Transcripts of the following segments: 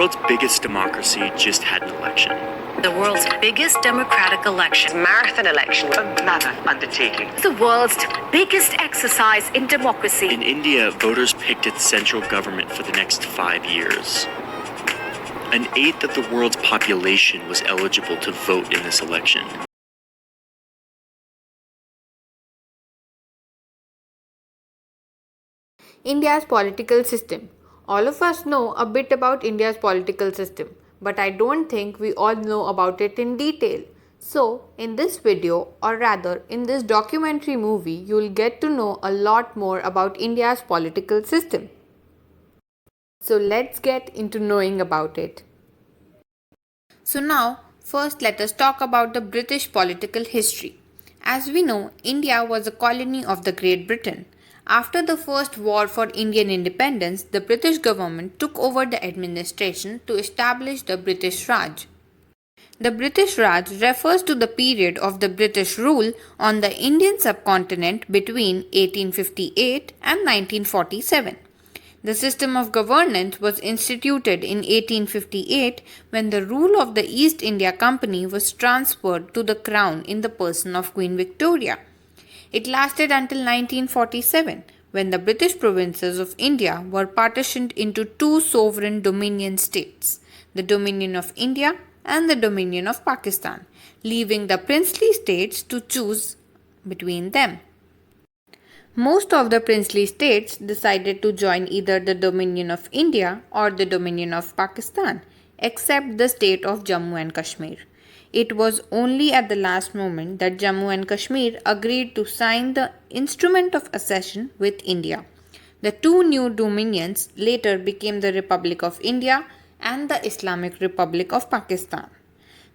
world's biggest democracy just had an election. The world's biggest democratic election. Marathon election. A mammoth undertaking. The world's biggest exercise in democracy. In India, voters picked its central government for the next 5 years. An eighth of the world's population was eligible to vote in this election. India's political system. All of us know a bit about India's political system, but I don't think we all know about it in detail. So, in this video, or rather in this documentary movie, you'll get to know a lot more about India's political system. So let's get into knowing about it. So now, first let us talk about the British political history. As we know, India was a colony of the Great Britain. After the First War for Indian Independence, the British government took over the administration to establish the British Raj. The British Raj refers to the period of the British rule on the Indian subcontinent between 1858 and 1947. The system of governance was instituted in 1858 when the rule of the East India Company was transferred to the Crown in the person of Queen Victoria. It lasted until 1947, when the British provinces of India were partitioned into two sovereign dominion states, the Dominion of India and the Dominion of Pakistan, leaving the princely states to choose between them. Most of the princely states decided to join either the Dominion of India or the Dominion of Pakistan, except the state of Jammu and Kashmir. It was only at the last moment that Jammu and Kashmir agreed to sign the Instrument of Accession with India. The two new dominions later became the Republic of India and the Islamic Republic of Pakistan.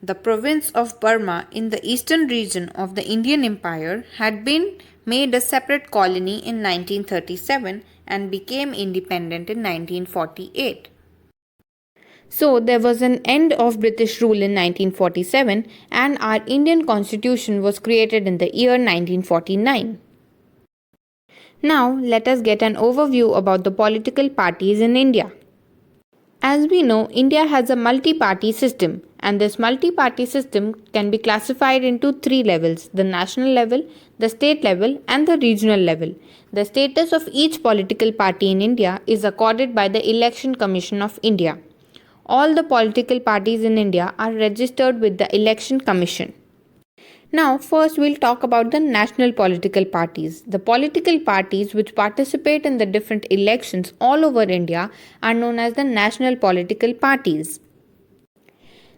The province of Burma in the eastern region of the Indian Empire had been made a separate colony in 1937 and became independent in 1948. So there was an end of British rule in 1947 and our Indian Constitution was created in the year 1949. Now let us get an overview about the political parties in India. As we know, India has a multi-party system, and this multi-party system can be classified into three levels: the national level, the state level and the regional level. The status of each political party in India is accorded by the Election Commission of India. All the political parties in India are registered with the Election Commission. Now, first we'll talk about the national political parties. The political parties which participate in the different elections all over India are known as the national political parties.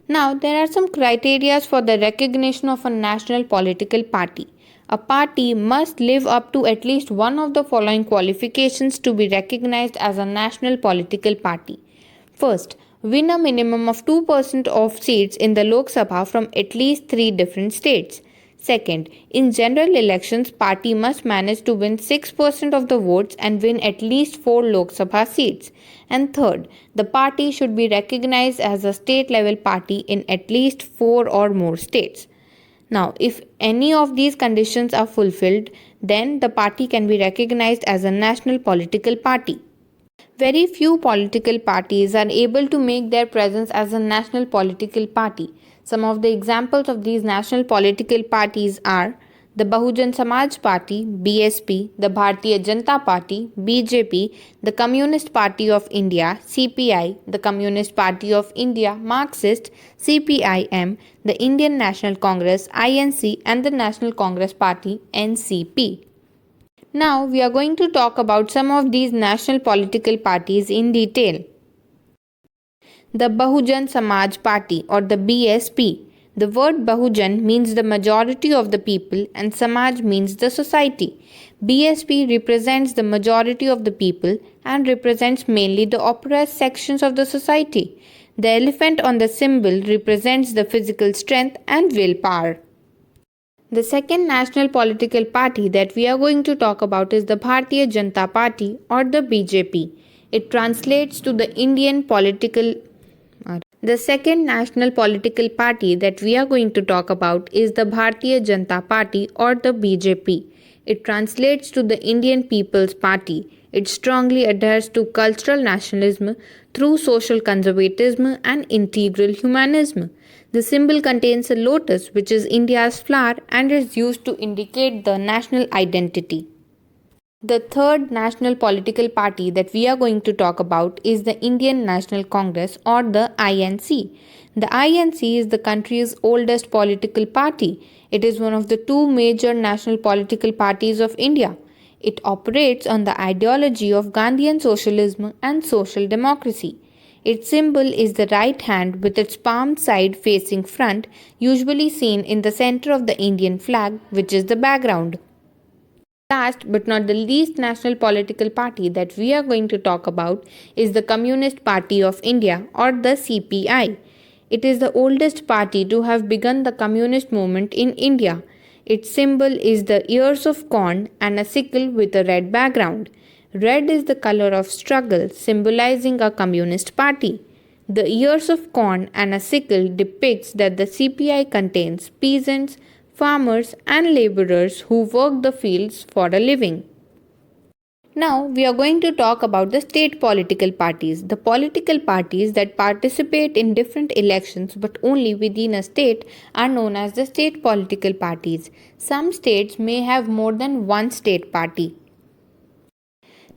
Now, there are some criteria for the recognition of a national political party. A party must live up to at least one of the following qualifications to be recognized as a national political party. First, win a minimum of 2% of seats in the Lok Sabha from at least 3 different states. Second, in general elections, party must manage to win 6% of the votes and win at least 4 Lok Sabha seats. And third, the party should be recognized as a state-level party in at least 4 or more states. Now, if any of these conditions are fulfilled, then the party can be recognized as a national political party. Very few political parties are able to make their presence as a national political party. Some of the examples of these national political parties are the Bahujan Samaj Party, BSP, the Bharatiya Janata Party, BJP, the Communist Party of India, CPI, the Communist Party of India, Marxist, CPIM, the Indian National Congress, INC, and the National Congress Party, NCP. Now, we are going to talk about some of these national political parties in detail. The Bahujan Samaj Party or the BSP. The word Bahujan means the majority of the people and Samaj means the society. BSP represents the majority of the people and represents mainly the oppressed sections of the society. The elephant on the symbol represents the physical strength and willpower. The second national political party that we are going to talk about is the Bharatiya Janata Party or the BJP. It translates to the Indian political. The second national political party that we are going to talk about is the Bharatiya Janata Party or the BJP. It translates to the Indian People's Party. It strongly adheres to cultural nationalism through social conservatism and integral humanism. The symbol contains a lotus, which is India's flower and is used to indicate the national identity. The third national political party that we are going to talk about is the Indian National Congress or the INC. The INC is the country's oldest political party. It is one of the two major national political parties of India. It operates on the ideology of Gandhian socialism and social democracy. Its symbol is the right hand with its palm side facing front, usually seen in the center of the Indian flag, which is the background. Last but not the least national political party that we are going to talk about is the Communist Party of India or the CPI. It is the oldest party to have begun the communist movement in India. Its symbol is the ears of corn and a sickle with a red background. Red is the color of struggle, symbolizing a communist party. The ears of corn and a sickle depicts that the CPI contains peasants, farmers and laborers who work the fields for a living. Now we are going to talk about the state political parties. The political parties that participate in different elections but only within a state are known as the state political parties. Some states may have more than one state party.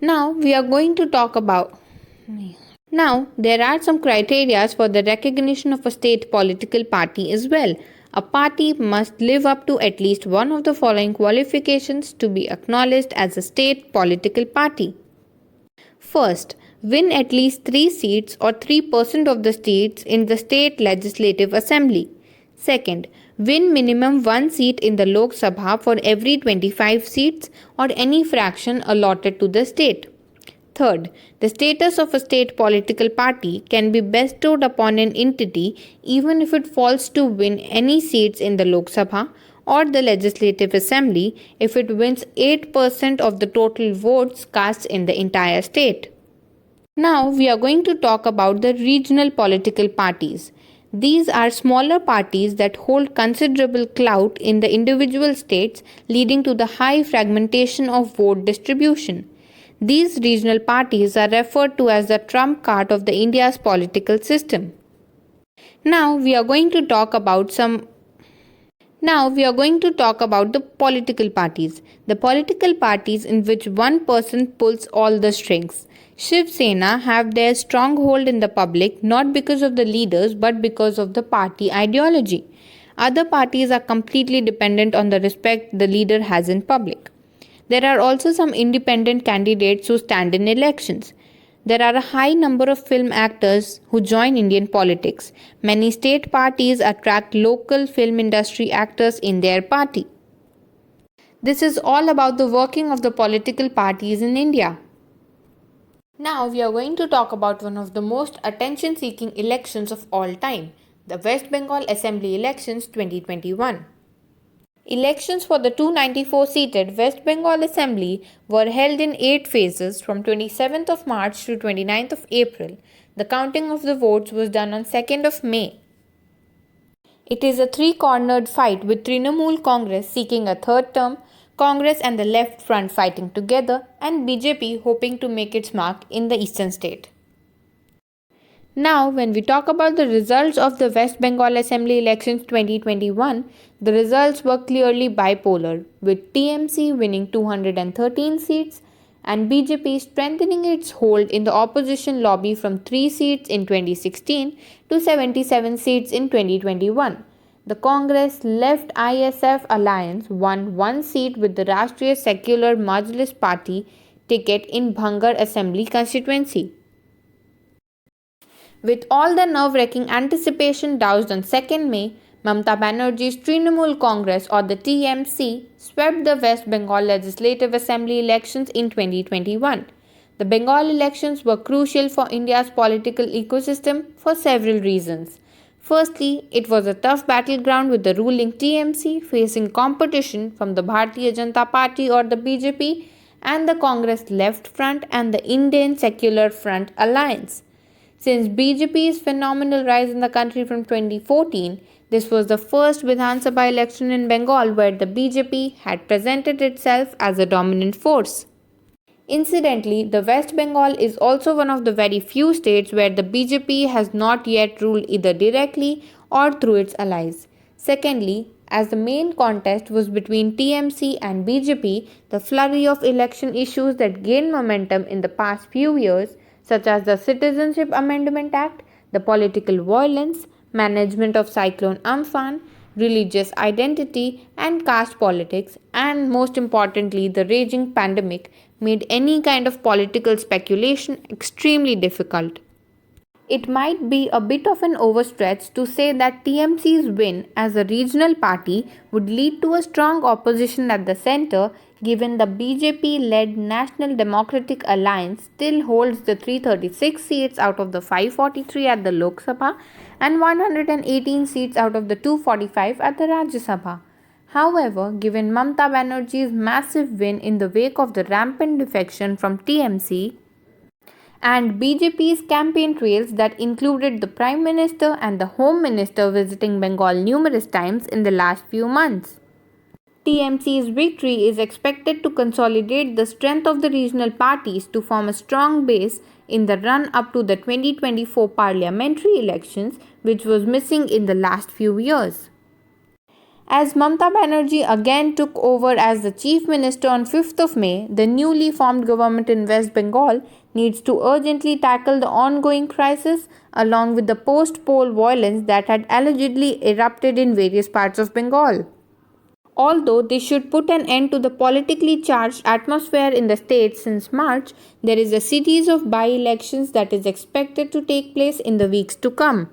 Now we are going to talk about there are some criteria for the recognition of a state political party as well. A party must live up to at least one of the following qualifications to be acknowledged as a state political party. First, win at least 3 seats or 3% of the seats in the state legislative assembly. Second, win minimum 1 seat in the Lok Sabha for every 25 seats or any fraction allotted to the state. Third, the status of a state political party can be bestowed upon an entity even if it fails to win any seats in the Lok Sabha or the Legislative Assembly if it wins 8% of the total votes cast in the entire state. Now we are going to talk about the regional political parties. These are smaller parties that hold considerable clout in the individual states, leading to the high fragmentation of vote distribution. These regional parties are referred to as the trump card of the India's political system. Now we are going to talk about the political parties. The political parties in which one person pulls all the strings. Shiv Sena have their stronghold in the public not because of the leaders but because of the party ideology. Other parties are completely dependent on the respect the leader has in public. There are also some independent candidates who stand in elections. There are a high number of film actors who join Indian politics. Many state parties attract local film industry actors in their party. This is all about the working of the political parties in India. Now we are going to talk about one of the most attention-seeking elections of all time, the West Bengal Assembly Elections 2021. Elections for the 294-seated West Bengal Assembly were held in 8 phases from 27th of March to 29th of April. The counting of the votes was done on 2nd of May. It is a 3-cornered fight with Trinamool Congress seeking a third term, Congress and the Left Front fighting together, and BJP hoping to make its mark in the eastern state. Now, when we talk about the results of the West Bengal Assembly Elections 2021, the results were clearly bipolar, with TMC winning 213 seats and BJP strengthening its hold in the opposition lobby from 3 seats in 2016 to 77 seats in 2021. The Congress Left ISF alliance won 1 seat with the Rashtriya Secular Majlis Party ticket in Bhangar Assembly constituency. With all the nerve-wracking anticipation doused on 2nd May, Mamata Banerjee's Trinamool Congress or the TMC swept the West Bengal Legislative Assembly elections in 2021. The Bengal elections were crucial for India's political ecosystem for several reasons. Firstly, it was a tough battleground with the ruling TMC facing competition from the Bharatiya Janata Party or the BJP and the Congress Left Front and the Indian Secular Front alliance. Since BJP's phenomenal rise in the country from 2014, This was the first Vidhan Sabha election in Bengal where the BJP had presented itself as a dominant force. Incidentally, the West Bengal is also one of the very few states where the BJP has not yet ruled either directly or through its allies. Secondly, as the main contest was between TMC and BJP, the flurry of election issues that gained momentum in the past few years, such as the Citizenship Amendment Act, the political violence, management of Cyclone Amphan, religious identity and caste politics, and most importantly, the raging pandemic, made any kind of political speculation extremely difficult. It might be a bit of an overstretch to say that TMC's win as a regional party would lead to a strong opposition at the centre, given the BJP led National Democratic Alliance still holds the 336 seats out of the 543 at the Lok Sabha and 118 seats out of the 245 at the Rajya Sabha. However, given Mamata Banerjee's massive win in the wake of the rampant defection from TMC, and BJP's campaign trails that included the Prime Minister and the Home Minister visiting Bengal numerous times in the last few months. TMC's victory is expected to consolidate the strength of the regional parties to form a strong base in the run up to the 2024 parliamentary elections, which was missing in the last few years. As Mamata Banerjee again took over as the Chief Minister on 5th of May, the newly formed government in West Bengal needs to urgently tackle the ongoing crisis along with the post-poll violence that had allegedly erupted in various parts of Bengal. Although they should put an end to the politically charged atmosphere in the state since March, there is a series of by-elections that is expected to take place in the weeks to come.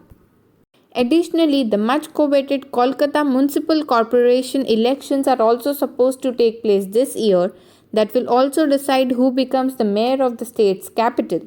Additionally, the much coveted Kolkata Municipal Corporation elections are also supposed to take place this year that will also decide who becomes the mayor of the state's capital.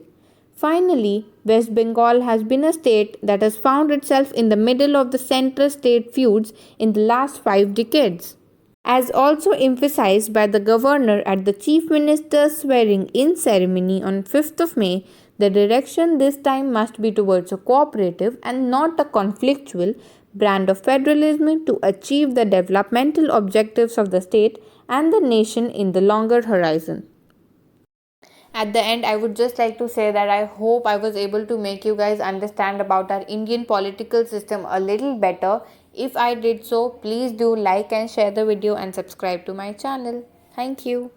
Finally, West Bengal has been a state that has found itself in the middle of the centre-state feuds in the last 5 decades. As also emphasized by the governor at the Chief Minister's swearing-in ceremony on 5th of May, the direction this time must be towards a cooperative and not a conflictual brand of federalism to achieve the developmental objectives of the state and the nation in the longer horizon. At the end, I would just like to say that I hope I was able to make you guys understand about our Indian political system a little better. If I did so, please do like and share the video and subscribe to my channel. Thank you.